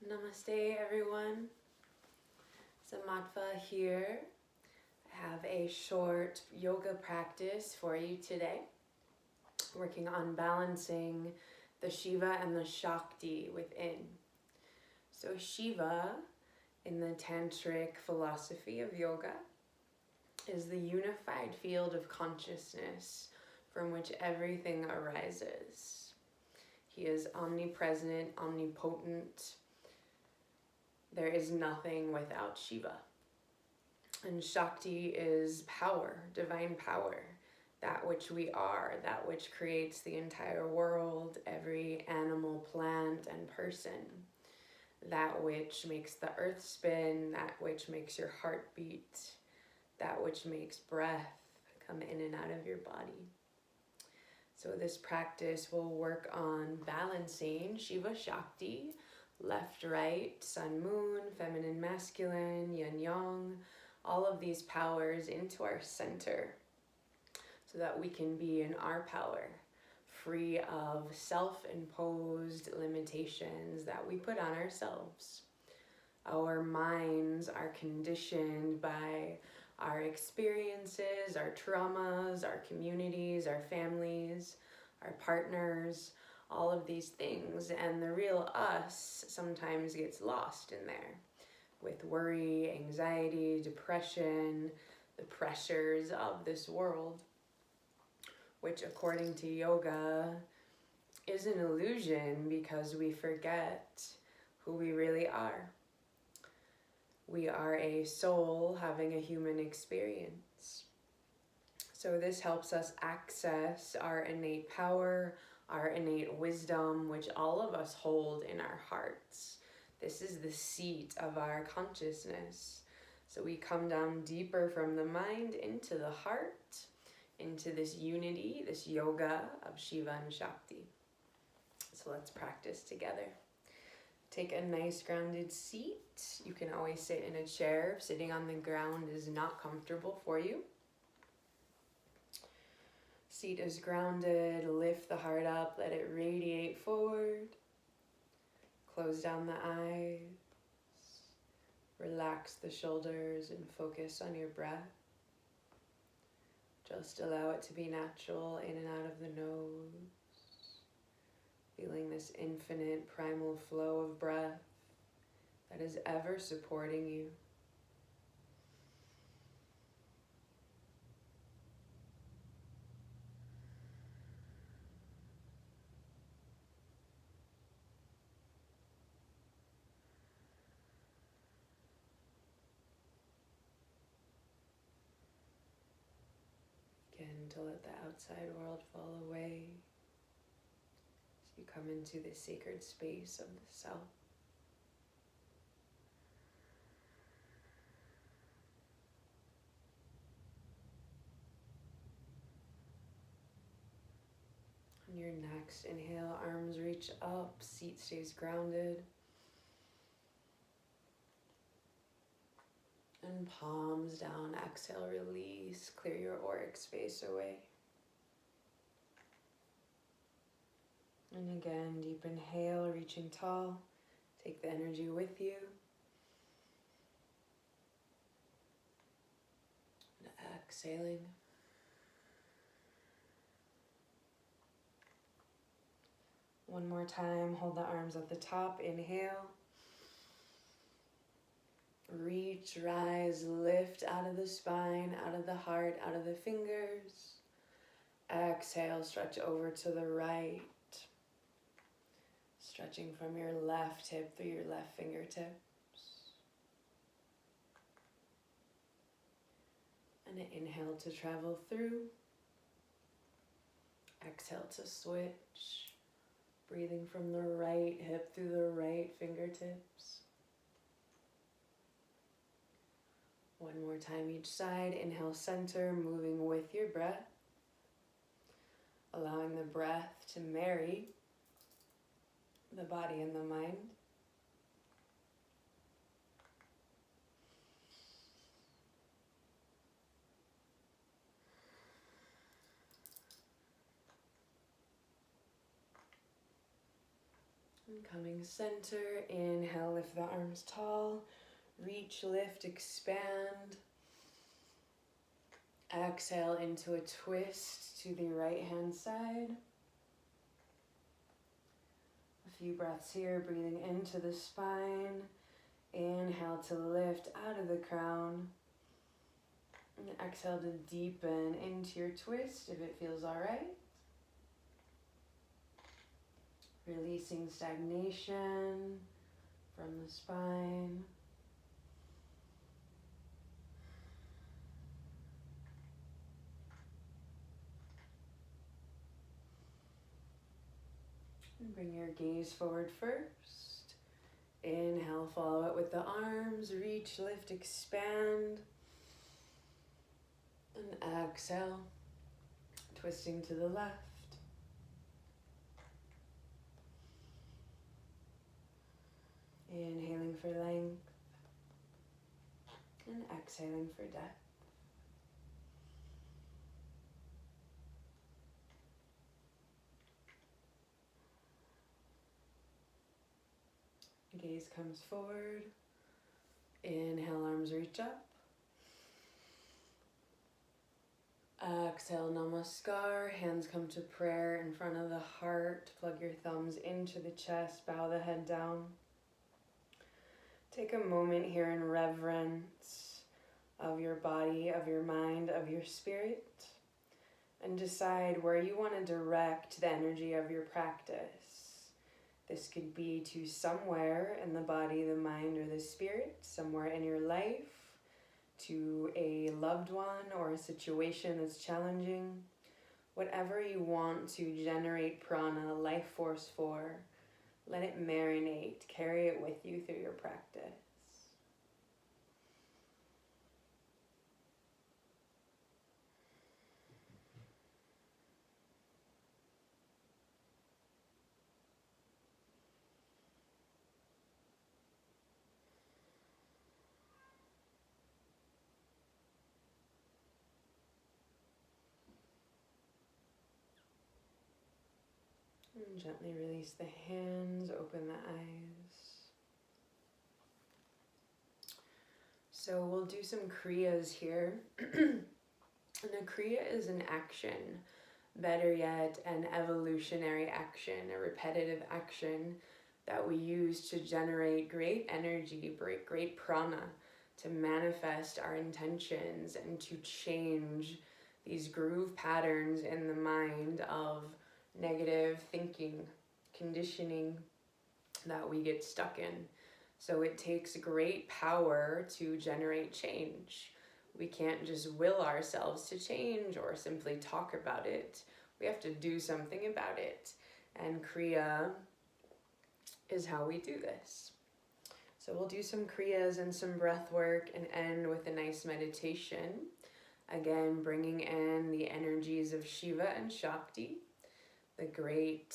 Namaste everyone, Samatva here. I have a short yoga practice for you today, working on balancing the Shiva and the Shakti within. So Shiva, in the tantric philosophy of yoga, is the unified field of consciousness from which everything arises. He is omnipresent, omnipotent. There is nothing without Shiva. And Shakti is power, divine power, that which we are, that which creates the entire world, every animal, plant, and person, that which makes the earth spin, that which makes your heart beat, that which makes breath come in and out of your body. So this practice will work on balancing Shiva Shakti, left, right, sun, moon, feminine, masculine, yin, yang, all of these powers into our center so that we can be in our power, free of self-imposed limitations that we put on ourselves. Our minds are conditioned by our experiences, our traumas, our communities, our families, our partners, all of these things, and the real us sometimes gets lost in there with worry, anxiety, depression, the pressures of this world, which according to yoga is an illusion because we forget who we really are. We are a soul having a human experience. So this helps us access our innate power, our innate wisdom, which all of us hold in our hearts. This is the seat of our consciousness. So we come down deeper from the mind into the heart, into this unity, this yoga of Shiva and Shakti. So let's practice together. Take a nice grounded seat. You can always sit in a chair if sitting on the ground is not comfortable for you. Seat is grounded, lift the heart up, let it radiate forward. Close down the eyes, relax the shoulders and focus on your breath. Just allow it to be natural in and out of the nose. Feeling this infinite primal flow of breath that is ever supporting you. Again, to let the outside world fall away as you come into the sacred space of the self. On your next inhale, arms reach up, seat stays grounded. And palms down, exhale, release, clear your auric space away. And again, deep inhale, reaching tall. Take the energy with you. And exhaling. One more time, hold the arms at the top, inhale. Reach, rise, lift out of the spine, out of the heart, out of the fingers. Exhale, stretch over to the right. Stretching from your left hip through your left fingertips. And an inhale to travel through. Exhale to switch. Breathing from the right hip through the right fingertips. One more time each side. Inhale, center, moving with your breath. Allowing the breath to marry the body and the mind. And coming center, inhale, lift the arms tall. Reach, lift, expand. Exhale into a twist to the right hand side. A few breaths here, breathing into the spine. Inhale to lift out of the crown. And exhale to deepen into your twist if it feels all right. Releasing stagnation from the spine. And bring your gaze forward first. Inhale, follow it with the arms. Reach, lift, expand. And exhale, twisting to the left. Inhaling for length. And exhaling for depth. Gaze comes forward. Inhale, arms reach up. Exhale, namaskar. Hands come to prayer in front of the heart. Plug your thumbs into the chest. Bow the head down. Take a moment here in reverence of your body, of your mind, of your spirit. And decide where you want to direct the energy of your practice. This could be to somewhere in the body, the mind, or the spirit, somewhere in your life, to a loved one or a situation that's challenging. Whatever you want to generate prana, life force for, let it marinate, carry it with you through your practice. And gently release the hands, open the eyes. So we'll do some kriyas here. And a kriya is an action, better yet, an evolutionary action, a repetitive action that we use to generate great energy, great prana, to manifest our intentions and to change these groove patterns in the mind of negative thinking, conditioning that we get stuck in. So it takes great power to generate change. We can't just will ourselves to change or simply talk about it. We have to do something about it. And Kriya is how we do this. So we'll do some Kriyas and some breath work and end with a nice meditation. Again, bringing in the energies of Shiva and Shakti, the great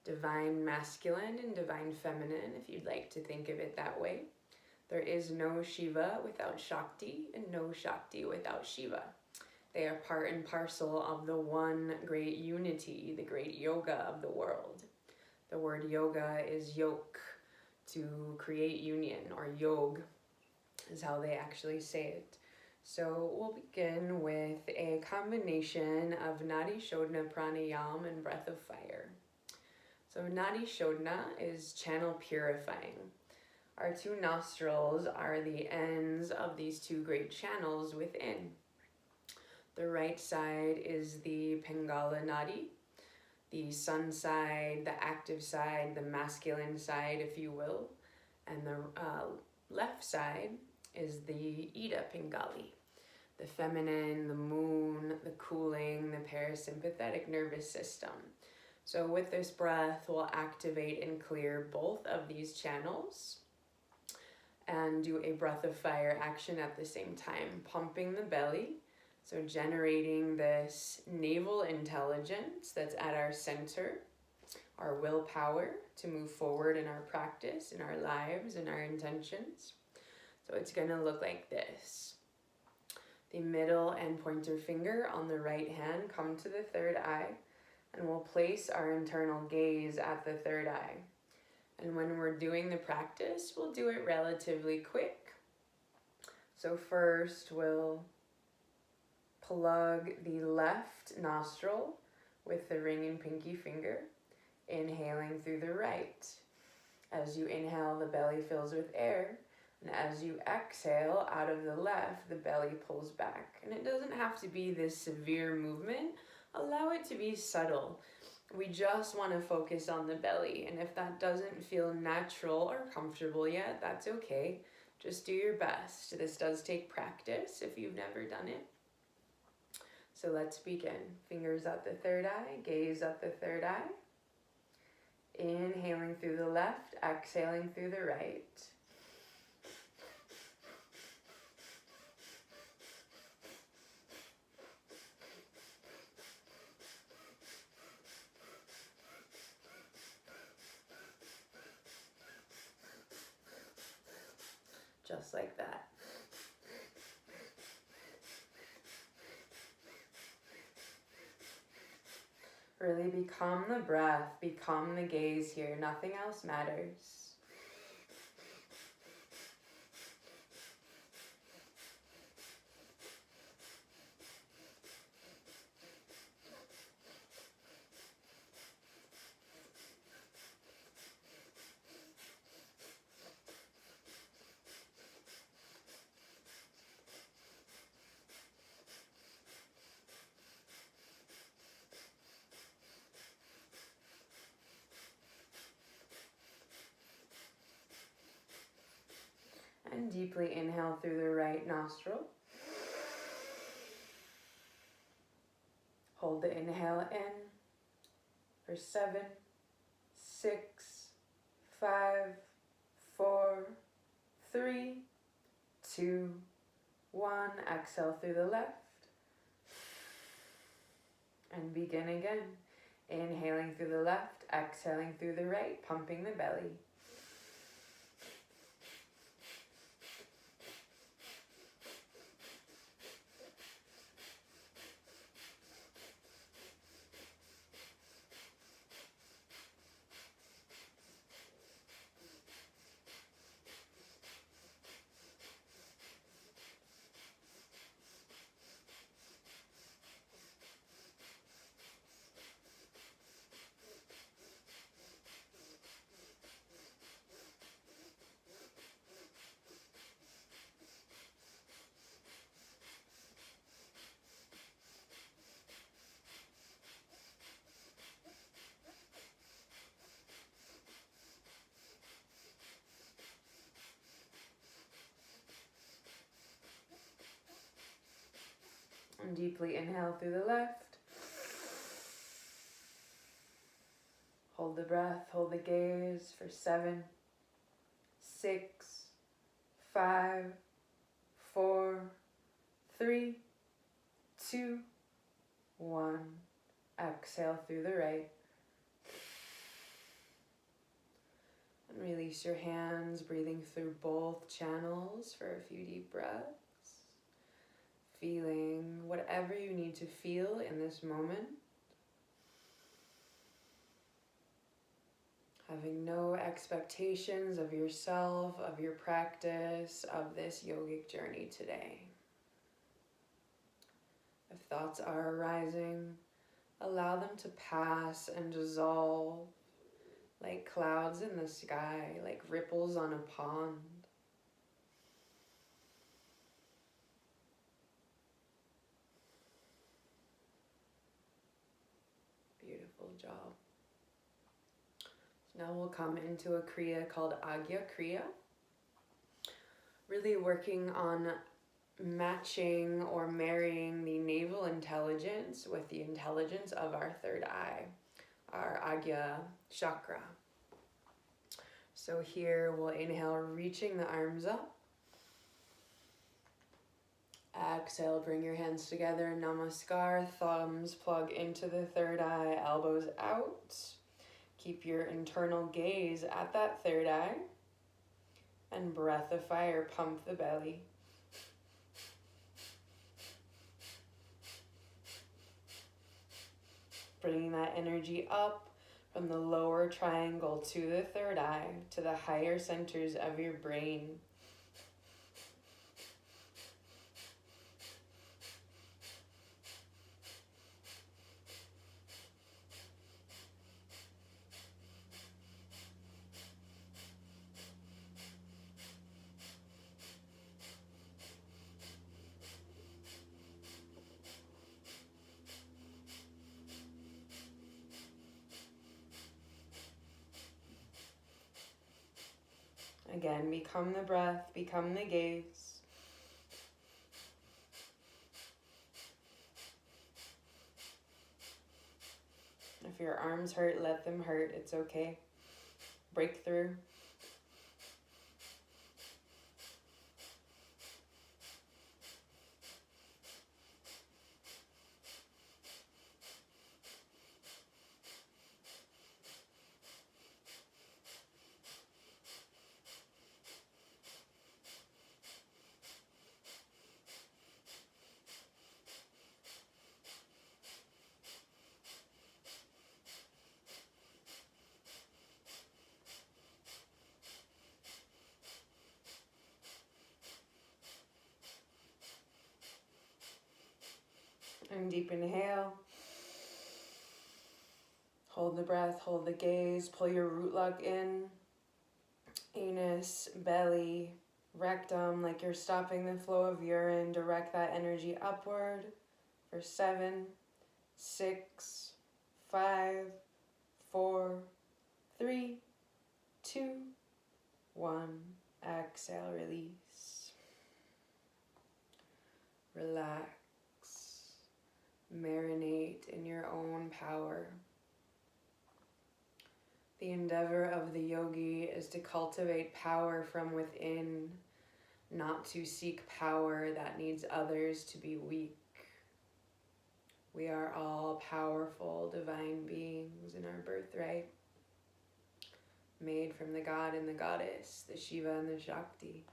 divine masculine and divine feminine, if you'd like to think of it that way. There is no Shiva without Shakti and no Shakti without Shiva. They are part and parcel of the one great unity, the great yoga of the world. The word yoga is yoke, to create union, or yog is how they actually say it. So we'll begin with a combination of Nadi Shodhana, Pranayama, and breath of fire. So Nadi Shodhana is channel purifying. Our two nostrils are the ends of these two great channels within. The right side is the Pingala Nadi, the sun side, the active side, the masculine side, if you will. And the left side is the Ida Pingali, the feminine, the moon, the cooling, the parasympathetic nervous system. So with this breath, we'll activate and clear both of these channels and do a breath of fire action at the same time, pumping the belly. So generating this navel intelligence that's at our center, our willpower to move forward in our practice, in our lives, in our intentions. So it's going to look like this. The middle and pointer finger on the right hand come to the third eye, and we'll place our internal gaze at the third eye. And when we're doing the practice, we'll do it relatively quick. So first we'll plug the left nostril with the ring and pinky finger, inhaling through the right. As you inhale, the belly fills with air, and as you exhale out of the left, the belly pulls back. And it doesn't have to be this severe movement. Allow it to be subtle. We just want to focus on the belly, and if that doesn't feel natural or comfortable yet, that's okay. Just do your best. This does take practice if you've never done it. So let's begin. Fingers at the third eye, gaze at the third eye. Inhaling through the left, exhaling through the right. Just like that. Really become the breath, become the gaze here. Nothing else matters. And deeply inhale through the right nostril. Hold the inhale in for 7, 6, 5, 4, 3, 2, 1. Exhale through the left. And begin again. Inhaling through the left, exhaling through the right, pumping the belly. And deeply inhale through the left. Hold the breath, hold the gaze for 7, 6, 5, 4, 3, 2, 1. Exhale through the right. And release your hands, breathing through both channels for a few deep breaths. Feeling whatever you need to feel in this moment. Having no expectations of yourself, of your practice, of this yogic journey today. If thoughts are arising, allow them to pass and dissolve like clouds in the sky, like ripples on a pond. Beautiful job. So now we'll come into a Kriya called Agya Kriya. Really working on matching or marrying the navel intelligence with the intelligence of our third eye, our Agya chakra. So here we'll inhale, reaching the arms up. Exhale, bring your hands together, namaskar, thumbs plug into the third eye, elbows out. Keep your internal gaze at that third eye. And breath of fire, pump the belly. Bringing that energy up, From the lower triangle to the third eye, to the higher centers of your brain. Again, become the breath, become the gaze. If your arms hurt, let them hurt. It's okay. Breakthrough. And deep inhale. Hold the breath, hold the gaze, pull your root lock in. Anus, belly, rectum, like you're stopping the flow of urine. Direct that energy upward for 7, 6, 5, 4, 3, 2, 1. Exhale, release. Relax. Marinate in your own power. The endeavor of the yogi is to cultivate power from within, not to seek power that needs others to be weak. We are all powerful divine beings in our birthright, made from the god and the goddess, the Shiva and the Shakti.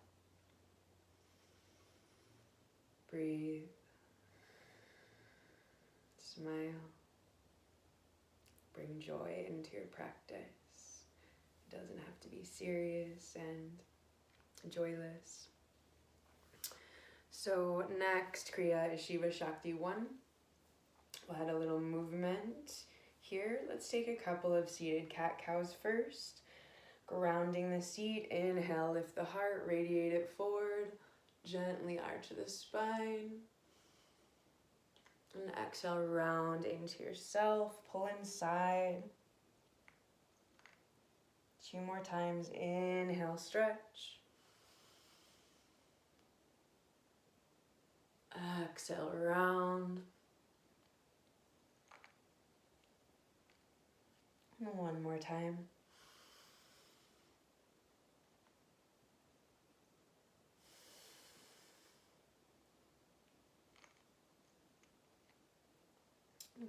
Breathe. Smile. Bring joy into your practice. It doesn't have to be serious and joyless. So next Kriya is Shiva Shakti I. We'll add a little movement here. Let's take a couple of seated cat-cows first. Grounding the seat. Inhale, lift the heart, radiate it forward. Gently arch the spine. And exhale, round into yourself, pull inside. 2 more times, inhale, stretch. Exhale, round. And 1 more time.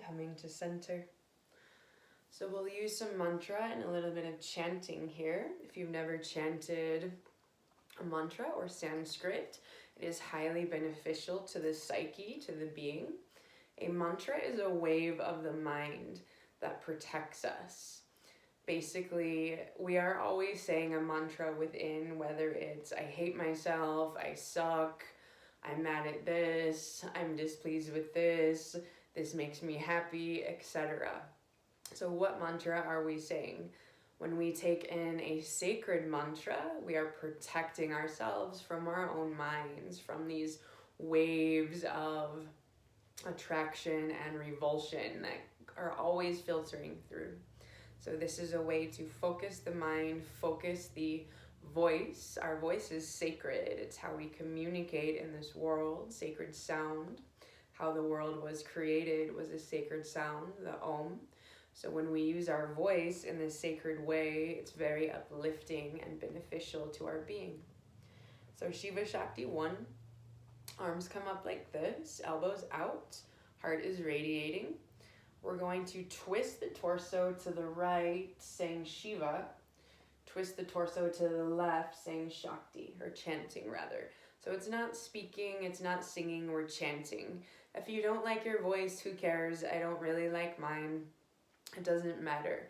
Coming to center. So we'll use some mantra and a little bit of chanting here. If you've never chanted a mantra or Sanskrit, it is highly beneficial to the psyche, to the being. A mantra is a wave of the mind that protects us. Basically, we are always saying a mantra within, whether it's I hate myself, I suck, I'm mad at this, I'm displeased with this makes me happy, etc. So what mantra are we saying? When we take in a sacred mantra, we are protecting ourselves from our own minds, from these waves of attraction and revulsion that are always filtering through. So this is a way to focus the mind, focus the voice. Our voice is sacred. It's how we communicate in this world, sacred sound. How the world was created was a sacred sound, the Om. So when we use our voice in this sacred way, it's very uplifting and beneficial to our being. So Shiva Shakti 1, arms come up like this, elbows out, heart is radiating. We're going to twist the torso to the right, saying Shiva. Twist the torso to the left, saying Shakti, or chanting rather. So it's not speaking, it's not singing, we're chanting. If you don't like your voice, who cares? I don't really like mine. It doesn't matter.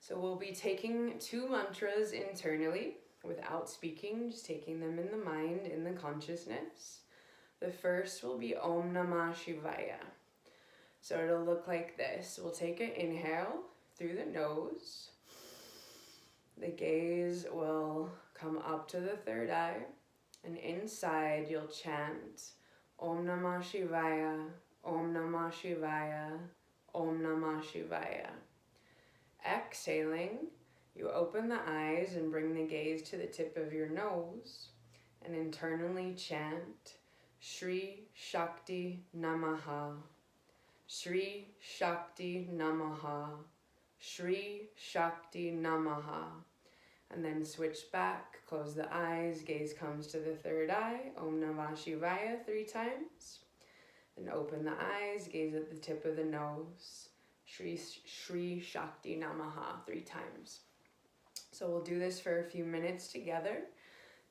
So we'll be taking 2 mantras internally without speaking, just taking them in the mind, in the consciousness. The first will be Om Namah Shivaya. So it'll look like this. We'll take an inhale through the nose. The gaze will come up to the third eye, and inside you'll chant Om Namah Shivaya, Om Namah Shivaya, Om Namah Shivaya. Exhaling, you open the eyes and bring the gaze to the tip of your nose, and internally chant Shri Shakti Namaha, Shri Shakti Namaha, Shri Shakti Namaha. And then switch back, close the eyes, gaze comes to the third eye, Om Namah Shivaya 3 times. Then open the eyes, gaze at the tip of the nose, Shri Shakti Namaha 3 times. So we'll do this for a few minutes together.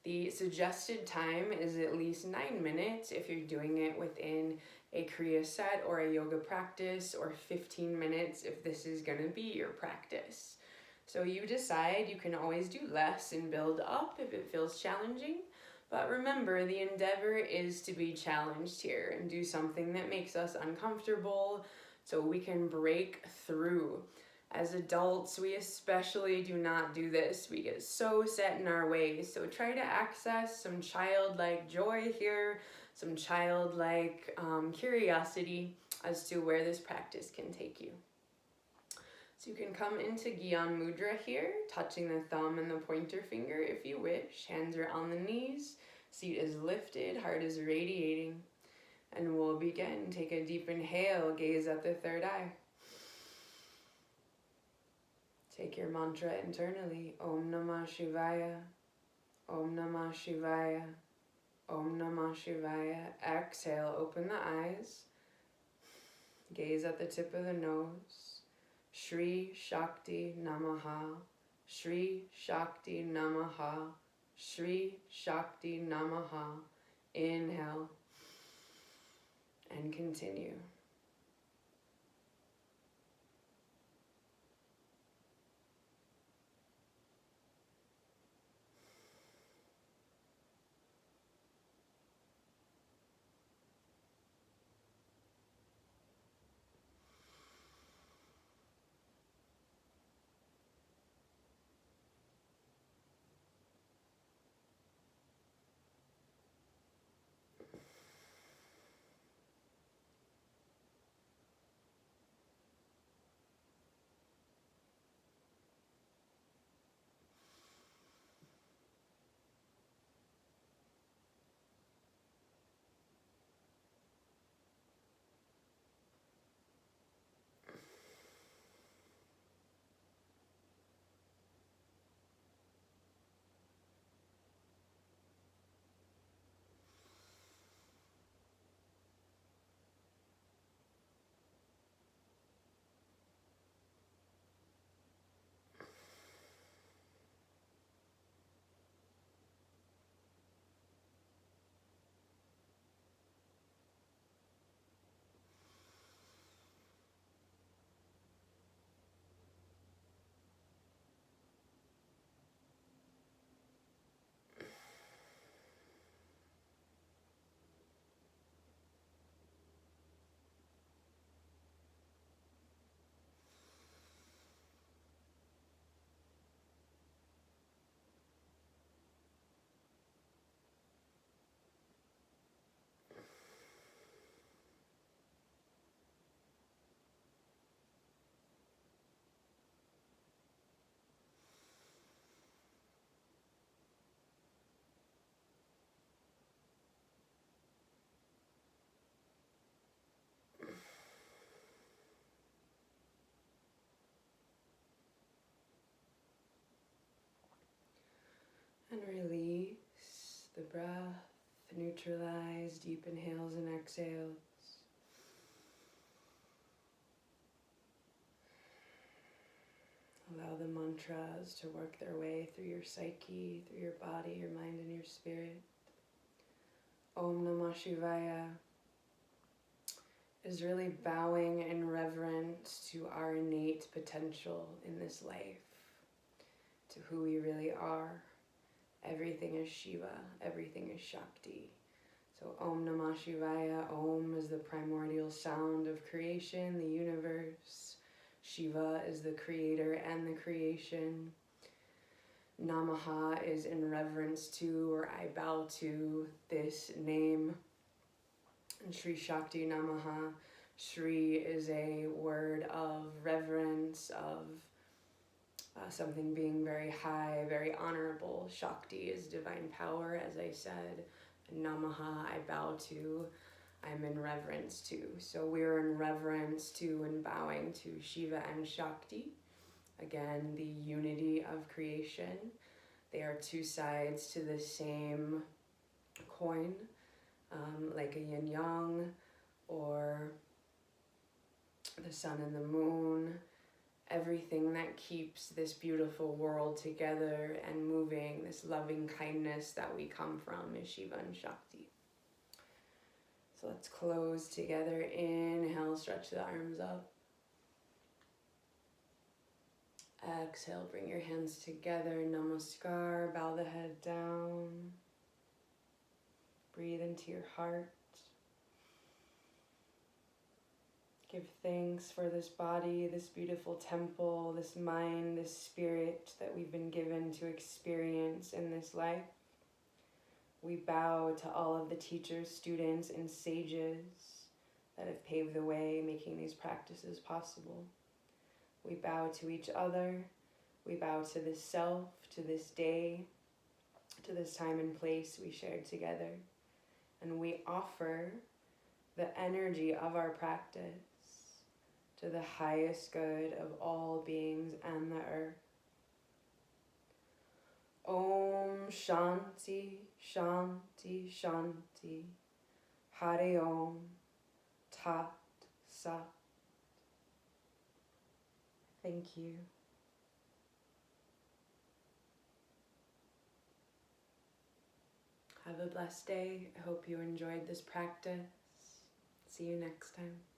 The suggested time is at least 9 minutes if you're doing it within a Kriya set or a yoga practice, or 15 minutes if this is going to be your practice. So you decide. You can always do less and build up if it feels challenging. But remember, the endeavor is to be challenged here and do something that makes us uncomfortable so we can break through. As adults, we especially do not do this. We get so set in our ways. So try to access some childlike joy here, some childlike curiosity as to where this practice can take you. So you can come into Gyan Mudra here, touching the thumb and the pointer finger if you wish. Hands are on the knees, seat is lifted, heart is radiating. And we'll begin. Take a deep inhale, gaze at the third eye. Take your mantra internally. Om Namah Shivaya, Om Namah Shivaya, Om Namah Shivaya. Exhale, open the eyes. Gaze at the tip of the nose. Shri Shakti Namaha, Shri Shakti Namaha, Shri Shakti Namaha. Inhale and continue. And release the breath, neutralize deep inhales and exhales. Allow the mantras to work their way through your psyche, through your body, your mind, and your spirit. Om Namah Shivaya. is really bowing in reverence to our innate potential in this life, to who we really are. Everything is Shiva, everything is Shakti. So Om Namah Shivaya, Om is the primordial sound of creation, the universe. Shiva is the creator and the creation. Namaha is in reverence to, or I bow to, this name. And Shri Shakti Namaha. Shri is a word of reverence, of something being very high, very honorable. Shakti is divine power, as I said. Namaha, I bow to, I'm in reverence to. So we're in reverence to and bowing to Shiva and Shakti. Again, the unity of creation. They are two sides to the same coin, like a yin-yang, or the sun and the moon. Everything that keeps this beautiful world together and moving, this loving kindness that we come from, is Shiva and Shakti. So let's close together. Inhale, stretch the arms up. Exhale, bring your hands together. Namaskar, bow the head down. Breathe into your heart. Give thanks for this body, this beautiful temple, this mind, this spirit that we've been given to experience in this life. We bow to all of the teachers, students, and sages that have paved the way, making these practices possible. We bow to each other. We bow to this self, to this day, to this time and place we shared together. And we offer the energy of our practice to the highest good of all beings and the earth. Om Shanti, Shanti, Shanti. Hare Om Tat Sat. Thank you. Have a blessed day. I hope you enjoyed this practice. See you next time.